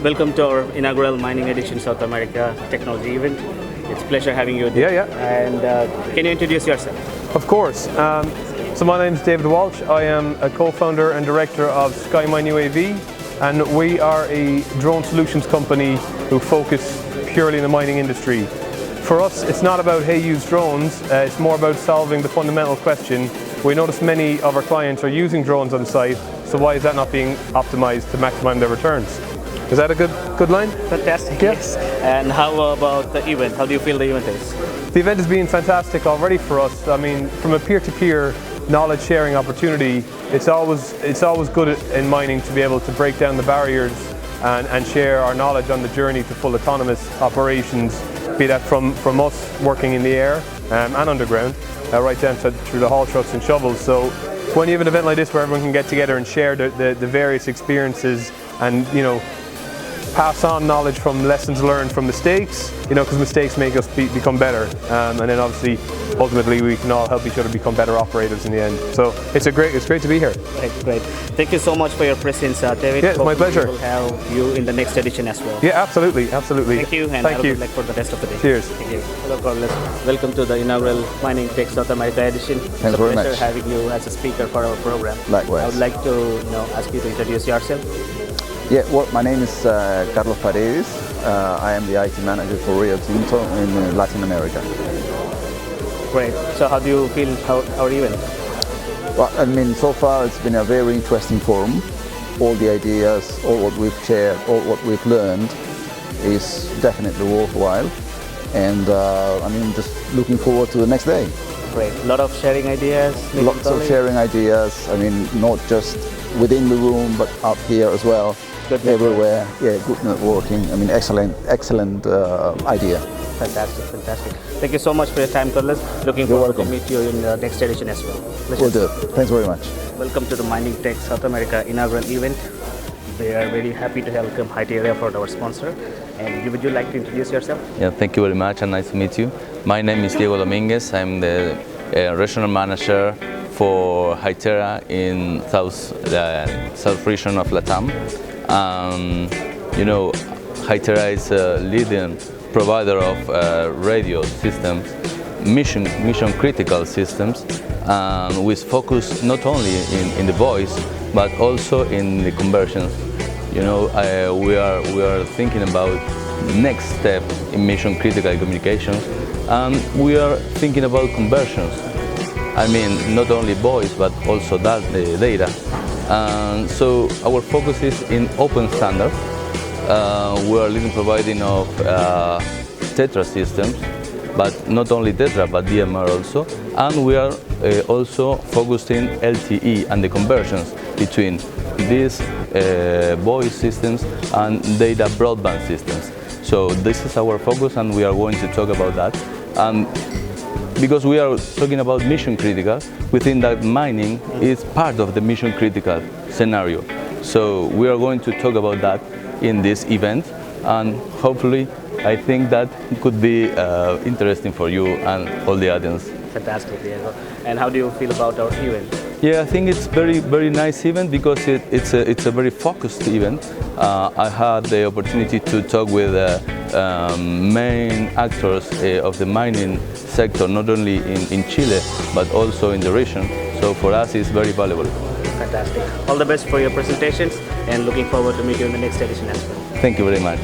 welcome to our inaugural Mining Edition South America Technology event. It's a pleasure having you there. Yeah. And can you introduce yourself? Of course. So my name is David Walsh. I am a co-founder and director of SkyMineUAV, and we are a drone solutions company who focus purely in the mining industry. For us, it's not about hey, use drones. It's more about solving the fundamental question. We notice many of our clients are using drones on site, so why is that not being optimized to maximize their returns? Is that a good line? Fantastic. Yeah. Yes. And how about the event? How do you feel the event is? The event has been fantastic already for us. I mean, from a peer-to-peer knowledge sharing opportunity, it's always good in mining to be able to break down the barriers and share our knowledge on the journey to full autonomous operations, be that from us working in the air and underground, right down through the haul trucks and shovels. So when you have an event like this where everyone can get together and share the various experiences and, you know, pass on knowledge from lessons learned from mistakes, you know, because mistakes make us become better, and then obviously ultimately we can all help each other become better operators in the end. So it's great to be here. Great. Thank you so much for your presence, David. Yeah, it's my pleasure. We'll have you in the next edition as well. Yeah, absolutely. Thank you, and Thank you. good luck for the rest of the day. Cheers. Thank you. Hello, Carlos. Welcome to the inaugural MiningTech South America edition. Thanks very much. It's a pleasure having you as a speaker for our program. Likewise. I would like to ask you to introduce yourself. Yeah, well, my name is Carlos Paredes. I am the IT manager for Rio Tinto in Latin America. Great. So how do you feel our event? Well, I mean, so far it's been a very interesting forum. All the ideas, all what we've shared, all what we've learned is definitely worthwhile. And I mean, just looking forward to the next day. Great. A lot of sharing ideas. Lots of sharing ideas. I mean, not just within the room, but out here as well. Good everywhere. Yeah, good networking. I mean, excellent idea. Fantastic. Thank you so much for your time, Carlos. Looking forward to meet you in the next edition as well. Will do. Thanks very much. Welcome to the MiningTech South America inaugural event. We are very happy to welcome Hytera for our sponsor. And would you like to introduce yourself? Yeah, thank you very much and nice to meet you. My name is Diego Dominguez. I'm the regional manager for Hytera in south region of Latam. You know, Hytera is a leading provider of radio systems, mission critical systems, with focus not only in the voice but also in the conversions. You know, we are thinking about next step in mission critical communications, and we are thinking about conversions. I mean, not only voice but also data. So our focus is in open standards. We are leading providing of Tetra systems, but not only Tetra but DMR also, and we are also focused in LTE and the conversions between these voice systems and data broadband systems. So this is our focus, and we are going to talk about that. Because we are talking about mission critical, within that mining is part of the mission critical scenario. So we are going to talk about that in this event, and hopefully I think that could be interesting for you and all the audience. Fantastic, Diego. And how do you feel about our event? Yeah, I think it's very nice event because it's a very focused event. I had the opportunity to talk with main actors of the mining sector, not only in Chile but also in the region. So for us it's very valuable. Fantastic. All the best for your presentations, and looking forward to meet you in the next edition as well. Thank you very much.